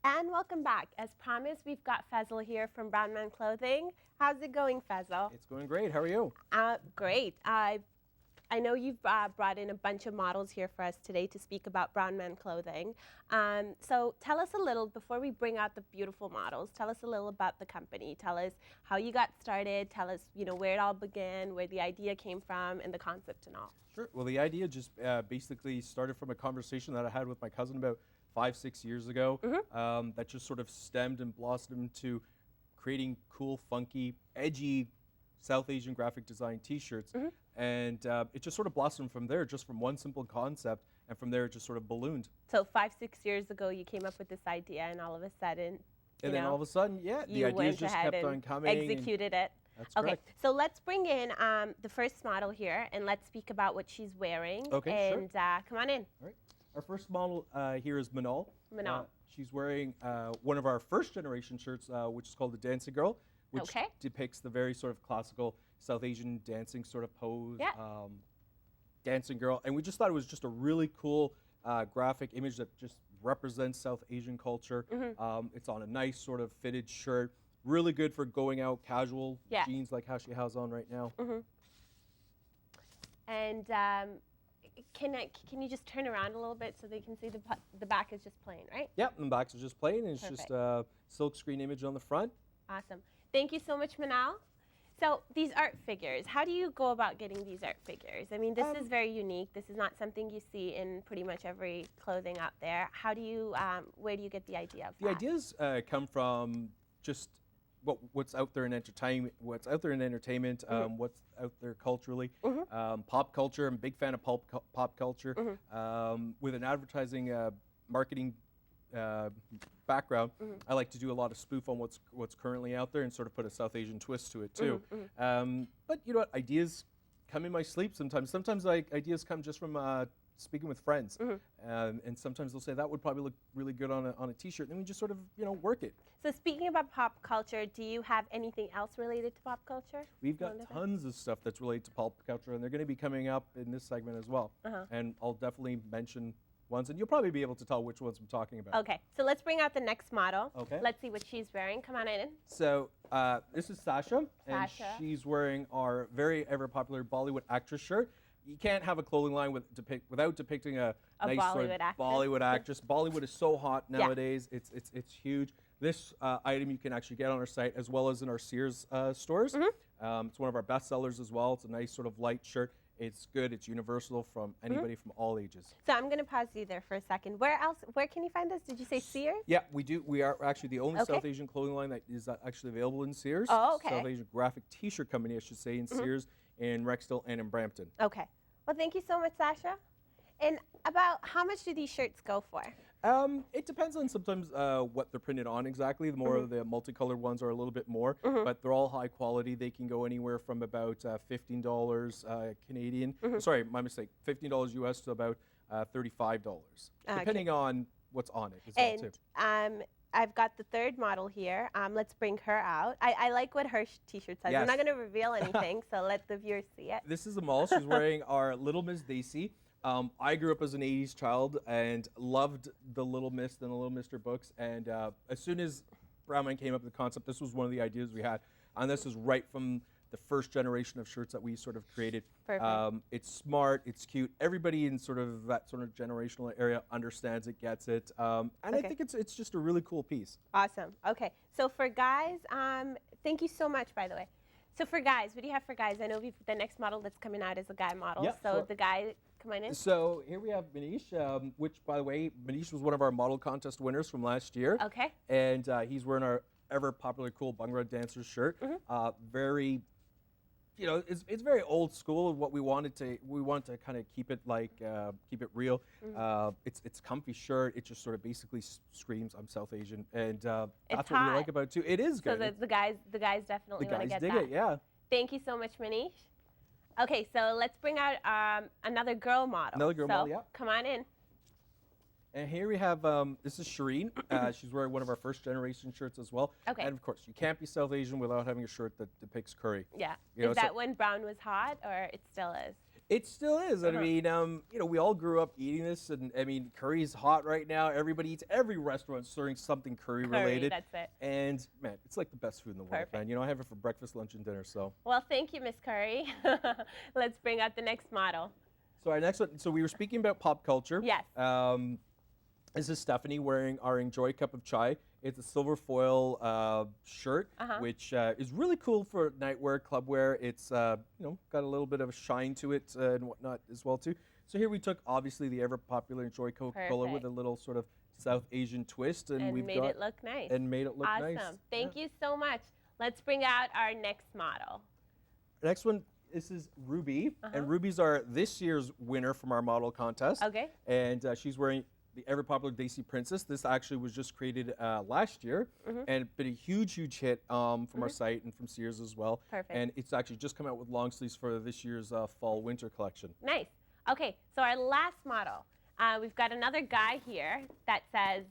And welcome back. As promised, we've got Faisal here from Brown Man Clothing. How's it going, Faisal? It's going great. How are you? Great. I know you've brought in a bunch of models here for us today to speak about Brown Man Clothing. So tell us a little, before we bring out the beautiful models, tell us a little about the company. Tell us how you got started. Tell us, where it all began, where the idea came from, and the concept and all. Sure. Well, the idea just basically started from a conversation that I had with my cousin about 5-6 years ago. That just sort of stemmed and blossomed into creating cool, funky, edgy South Asian graphic design T-shirts. And it just sort of blossomed from there, just from one simple concept. And from there, it just sort of ballooned. So 5-6 years ago, you came up with this idea, and all of a sudden, and then all of a sudden, yeah, the ideas just kept on coming. Executed it. That's okay, correct. so let's bring in the first model here, and let's speak about what she's wearing. Okay, and, come on in. All right. Our first model here is Manal. Manal. She's wearing one of our first generation shirts, which is called the Dancing Girl, which depicts the very sort of classical South Asian dancing sort of pose. Yeah. Dancing Girl. And we just thought it was just a really cool graphic image that just represents South Asian culture. It's on a nice sort of fitted shirt. Really good for going out casual jeans like how she has on right now. And can you just turn around a little bit so they can see the back is just plain, right? Yep, the back is just plain, and it's just a silk screen image on the front. Awesome. Thank you so much, Manal. So these art figures, how do you go about getting these art figures? I mean, this is very unique. This is not something you see in pretty much every clothing out there. How do you, where do you get the idea of that? The ideas come from just what's out there in entertainment, what's out there culturally. Pop culture, I'm a big fan of pop culture. With an advertising marketing background, I like to do a lot of spoof on what's currently out there and sort of put a South Asian twist to it too. But you know what, ideas come in my sleep sometimes. Sometimes ideas come just from speaking with friends, and sometimes they'll say that would probably look really good on a T-shirt, and then we just sort of work it. So speaking about pop culture, do you have anything else related to pop culture? We've got tons of stuff that's related to pop culture, and they're going to be coming up in this segment as well. And I'll definitely mention ones, and you'll probably be able to tell which ones I'm talking about. Okay, so let's bring out the next model. Okay. Let's see what she's wearing. Come on in. So this is Sasha, and she's wearing our very ever popular Bollywood actress shirt. You can't have a clothing line without depicting a nice Bollywood actress. Bollywood is so hot nowadays. It's huge. This item you can actually get on our site as well as in our Sears stores. It's one of our best sellers as well. It's a nice sort of light shirt. It's good. It's universal from anybody from all ages. So I'm going to pause you there for a second. Where can you find this? Did you say Sears? Yeah, we do. We are actually the only South Asian clothing line that is actually available in Sears. Oh, okay. South Asian graphic T-shirt company, I should say, in Sears, in Rexdale, and in Brampton. Okay. Well, thank you so much, Sasha. And about how much do these shirts go for? It depends on sometimes what they're printed on exactly. The more of the multicolored ones are a little bit more, but they're all high quality. They can go anywhere from about $15 Canadian. Sorry, my mistake. $15 US to about $35, depending on what's on it. And I've got the third model here. Let's bring her out. I like what her T-shirt says. I'm not going to reveal anything, so let the viewers see it. This is Amal. She's wearing our Little Miss Desi. I grew up as an 80s child and loved the Little Miss and the Little Mister books. And as soon as Brown Man came up with the concept, this was one of the ideas we had. And this is right from the first generation of shirts that we sort of created. Perfect. It's smart, it's cute. Everybody in sort of that sort of generational area understands it, gets it. And I think it's just a really cool piece. Awesome. Okay. So for guys, thank you so much, by the way. So for guys, what do you have for guys? I know the next model that's coming out is a guy model. Yeah, so the guy, come on in. So here we have Manish, which, by the way, Manish was one of our model contest winners from last year. Okay. And he's wearing our ever popular cool Bhangra Dancers shirt. Very, it's very old school. What we want to kind of keep it keep it real. It's a comfy shirt. It just sort of basically screams I'm South Asian, and that's what we like about it too. It is good. So the guys definitely want to get that. The guys dig it, yeah. Thank you so much, Manish. Okay, so let's bring out another girl model. Another girl model, yeah. Come on in. And here we have, this is Shireen. She's wearing one of our first generation shirts as well. Okay. And of course, you can't be South Asian without having a shirt that depicts curry. Yeah. Is that when brown was hot, or it still is? It still is. I mean, we all grew up eating this, and I mean, curry's hot right now. Everybody eats. Every restaurant's serving something curry related. That's it. And man, it's like the best food in the world, man. I have it for breakfast, lunch, and dinner. So. Well, thank you, Miss Curry. Let's bring out the next model. So our next one. So we were speaking about pop culture. Yes. This is Stephanie wearing our Enjoy cup of chai. It's a silver foil shirt, which is really cool for nightwear, clubwear. It's got a little bit of a shine to it and whatnot as well too. So here we took obviously the ever popular Enjoy Coca-Cola with a little sort of South Asian twist, and we've made it look nice. And made it look nice. Awesome. Thank you so much. Let's bring out our next model. Next one. This is Ruby, and Ruby's this year's winner from our model contest. Okay. And she's wearing the ever popular Desi Princess. This actually was just created last year and been a huge hit from our site and from Sears as well. Perfect. And it's actually just come out with long sleeves for this year's fall-winter collection. Nice. Okay, so our last model, we've got another guy here that says,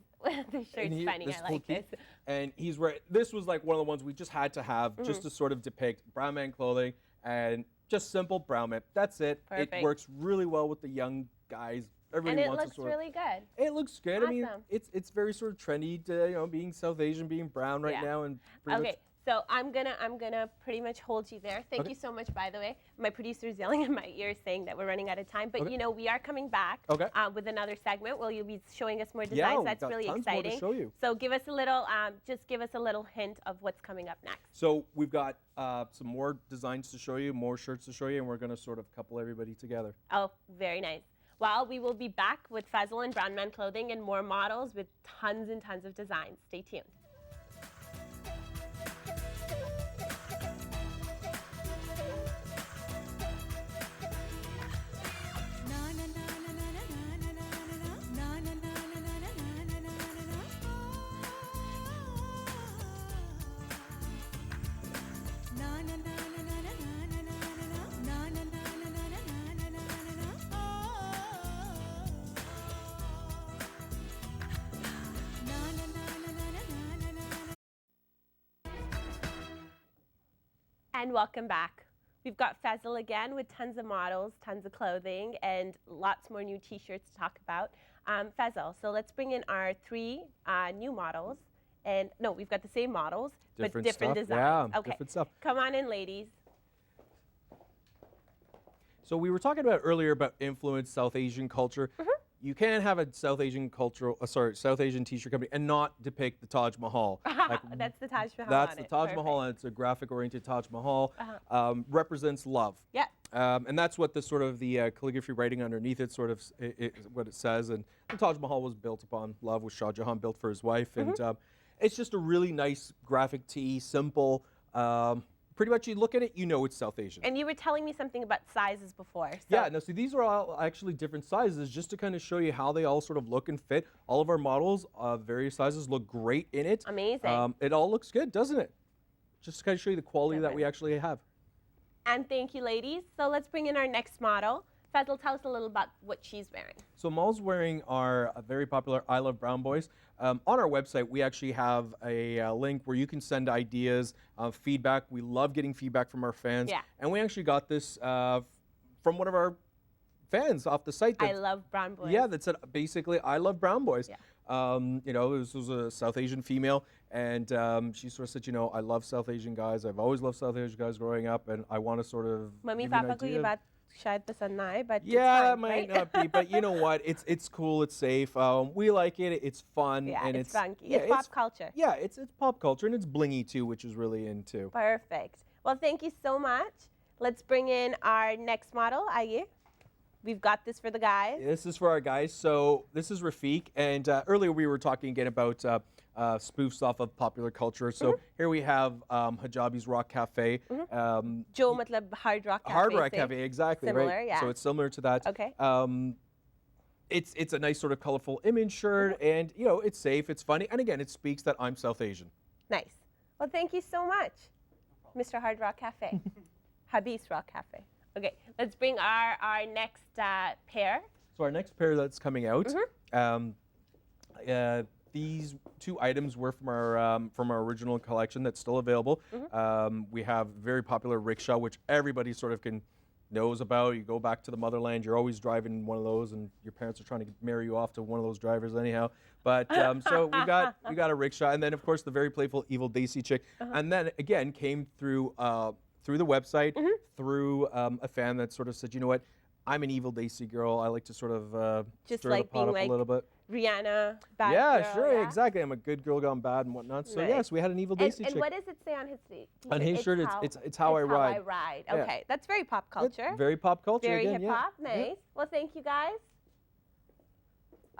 the shirt's funny, I like this. And he's wearing, this was like one of the ones we just had to have just to sort of depict brown man clothing and just simple brown man. That's it. Perfect. It works really well with the young guys. Everybody and it wants looks really good. It looks good. Awesome. I mean, it's very sort of trendy to, being South Asian, being brown right now, and okay. So I'm gonna pretty much hold you there. Thank you so much, by the way. My producer's yelling in my ear saying that we're running out of time, but we are coming back with another segment where you'll be showing us more designs. That's really exciting. More to show you. So give us a little, just give us a little hint of what's coming up next. So we've got some more designs to show you, more shirts to show you, and we're gonna sort of couple everybody together. Oh, very nice. Well, we will be back with Faisal and Brown Man Clothing and more models with tons and tons of designs. Stay tuned. And welcome back. We've got Faisal again with tons of models, tons of clothing, and lots more new t-shirts to talk about. Faisal, so let's bring in our 3 new models. And no, we've got the same models, but different designs. Yeah, different stuff. Come on in, ladies. So we were talking about earlier about influence South Asian culture. You can't have a South Asian South Asian t-shirt company and not depict the Taj Mahal. That's the Taj Mahal. That's the Taj Mahal, and it's a graphic-oriented Taj Mahal. Represents love. Yeah. And that's what the sort of the calligraphy writing underneath it sort of what it says. And the Taj Mahal was built upon love, which Shah Jahan built for his wife, and it's just a really nice graphic tee, simple. Pretty much you look at it, you know it's South Asian. And you were telling me something about sizes before. So. Yeah, no, see these are all actually different sizes just to kind of show you how they all sort of look and fit. All of our models of various sizes look great in it. Amazing. It all looks good, doesn't it? Just to kind of show you the quality that we actually have. And thank you, ladies. So let's bring in our next model. Faisal, tell us a little about what she's wearing. So Mal's wearing our very popular I Love Brown Boys. On our website, we actually have a link where you can send ideas, feedback. We love getting feedback from our fans. Yeah. And we actually got this from one of our fans off the site. I love brown boys. Yeah, that said basically, I love brown boys. Yeah. This was a South Asian female, and she sort of said, I love South Asian guys. I've always loved South Asian guys growing up, and I want to sort of Mummy, Papa ko ye baat shayad pasand na aaye, but yeah, it's fine, it might right? not be, but you know what? It's cool. It's safe. We like it. It's fun, and it's funky. Yeah, it's pop culture. Yeah, it's pop culture, and it's blingy too, which is really into. Perfect. Well, thank you so much. Let's bring in our next model. Aye. We've got this for the guys. This is for our guys. So this is Rafiq, and earlier we were talking again about spoofs off of popular culture. So here we have Hijabi's Rock Cafe. Jo matlab Hard Rock Cafe. Hard Rock Cafe, exactly. Similar, right? yeah. So it's similar to that. Okay. It's a nice sort of colorful image shirt, and it's safe, it's funny, and again, it speaks that I'm South Asian. Nice. Well, thank you so much, Mr. Hard Rock Cafe. Habib's Rock Cafe. Okay, let's bring our next pair. So our next pair that's coming out, these 2 items were from our original collection that's still available. We have very popular rickshaw, which everybody sort of can knows about. You go back to the motherland, you're always driving one of those, and your parents are trying to marry you off to one of those drivers anyhow. But so we got a rickshaw, and then of course the very playful evil Desi chick, and then again came through through the website, through a fan that sort of said, you know what, I'm an evil Desi girl. I like to sort of Just stir like the pot being up like a little bit. Rihanna, bad Yeah, girl, sure, yeah? exactly. I'm a good girl gone bad and whatnot. So Nice. yes, we had an evil Desi And chick. what does it say on his t-shirt? On his shirt, it's how I ride. Yeah. Okay, that's very pop It's culture. very pop culture. Very again, hip hop. yeah. Nice. Well, thank you guys.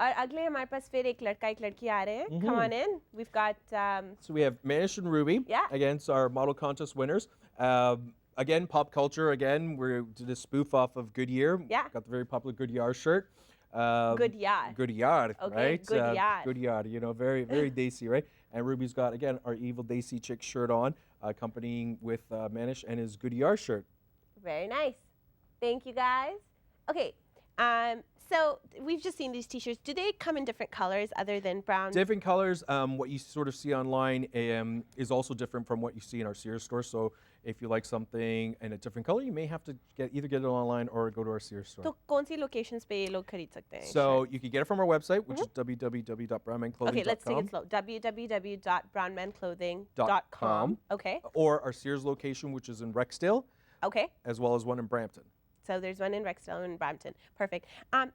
और अगले हमारे पास फिर एक लड़का एक लड़की आ रहे हैं. Come on in. We've got So we have Manish and Ruby Yeah. against our model contest winners. Again, pop culture. Again, we did a spoof off of Goodyear. Yeah. Got the very popular Goodyear shirt. Goodyear. Goodyear, Okay, right? Goodyear. Goodyear, you know, very, very Desi, right? And Ruby's got, again, our evil Desi chick shirt on, accompanying with Manish and his Goodyear shirt. Very nice. Thank you guys. Okay. So we've just seen these t-shirts. Do they come in different colors other than brown? Different colors. What you sort of see online is also different from what you see in our Sears store. So if you like something in a different color, you may have to either get it online or go to our Sears store. तो कौन सी locations पे ये लोग खरीद सकते हैं? So you can get it from our website, which is www.brownmanclothing.com. Okay, let's take it slow. www.brownmanclothing.com. Okay. Or our Sears location, which is in Rexdale, Okay. as well as one in Brampton. So there's one in Rexdale and in Brampton. Perfect.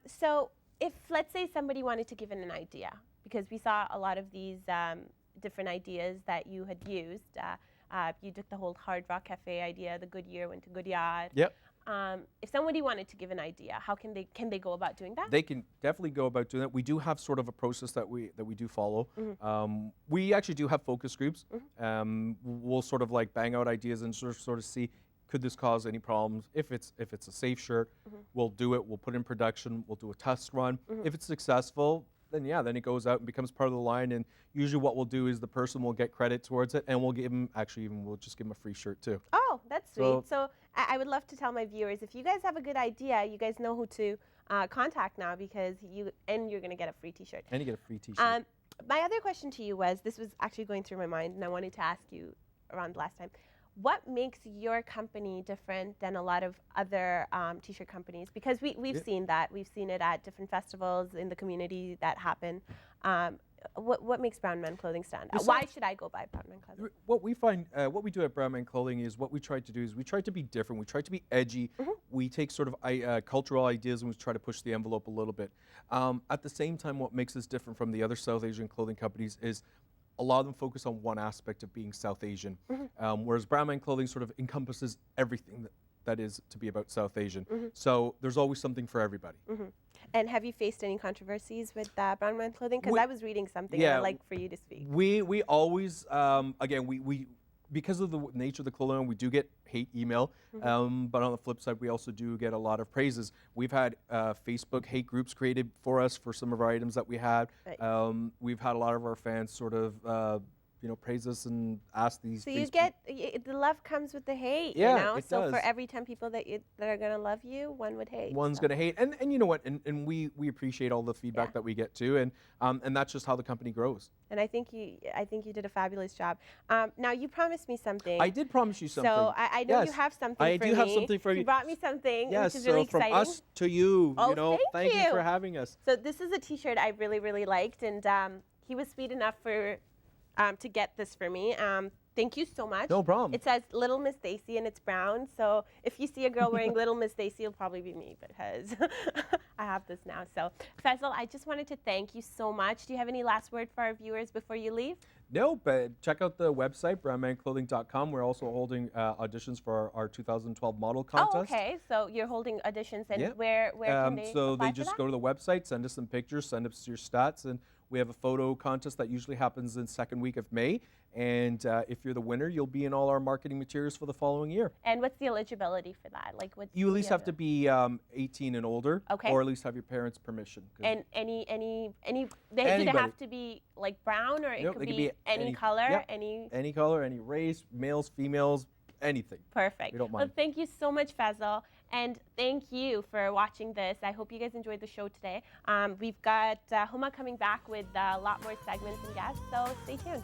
So if, let's say, somebody wanted to give in an idea, because we saw a lot of these different ideas that you had used. You took the whole Hard Rock Cafe idea, the Goodyear went to Goodyear. Yep. If somebody wanted to give an idea, how can they go about doing that? They can definitely go about doing that. We do have sort of a process that we do follow. We actually do have focus groups. We'll sort of like bang out ideas and sort of see, could this cause any problems? If it's a safe shirt, we'll do it. We'll put it in production. We'll do a test run. If it's successful, then then it goes out and becomes part of the line. And usually, what we'll do is the person will get credit towards it, and we'll give them we'll just give them a free shirt too. Oh, that's sweet. So I would love to tell my viewers, if you guys have a good idea, you guys know who to contact now, because you're going to get a free T-shirt. And you get a free T-shirt. My other question to you was, this was actually going through my mind, and I wanted to ask you around last time. What makes your company different than a lot of other T-shirt companies? Because we've seen that. We've seen it at different festivals in the community that happen. What makes Brown Man Clothing stand out? Why should I go buy Brown Man Clothing? What we find, what we do at Brown Man Clothing is what we try to do is we try to be different. We try to be edgy. We take sort of cultural ideas and we try to push the envelope a little bit. At the same time, what makes us different from the other South Asian clothing companies is a lot of them focus on one aspect of being South Asian, whereas Brown Man Clothing sort of encompasses everything that is to be about South Asian. So there's always something for everybody. And have you faced any controversies with Brown Man Clothing? Because I was reading something and I'd like for you to speak. We always, again, we because of the nature of the clothing, we do get hate email, but on the flip side, we also do get a lot of praises. We've had Facebook hate groups created for us for some of our items that we had. We've had a lot of our fans sort of praise us and ask these. So you get the love comes with the hate. Yeah, you know? it So does. for every 10 people that are gonna love you, one would hate. One's gonna hate, and you know what? And we appreciate all the feedback that we get too, and that's just how the company grows. And I think you did a fabulous job. Now you promised me something. I did promise you something. So I know you have something I for do me. have something for you. You brought me something, Yes, which is really so from exciting. us to you, Oh, thank you you for having us. So this is a T-shirt I really, really liked, and he was sweet enough to get this for me. Thank you so much. No problem. It says Little Miss Daisy and it's brown. So if you see a girl wearing Little Miss Daisy, it'll probably be me because I have this now. So Faisal, I just wanted to thank you so much. Do you have any last word for our viewers before you leave? No, but check out the website, brownmanclothing.com. We're also holding auditions for our 2012 model contest. Oh, okay. So you're holding auditions, and Yeah. where can they So apply they for just that? go to the website, send us some pictures, send us your stats, and we have a photo contest that usually happens in the second week of May. And if you're the winner, you'll be in all our marketing materials for the following year. And what's the eligibility for that? Like, what's You at least the have to be 18 and older, Okay. or at least have your parents' permission. 'Cause And do they Anybody. have to be like brown, or it Nope, could they be, could be any any- color, yep. any? color, any race, males, females, anything. Perfect. We don't Well, mind. thank you so much, Faisal, and thank you for watching this. I hope you guys enjoyed the show today. We've got Huma coming back with a lot more segments and guests, so stay tuned.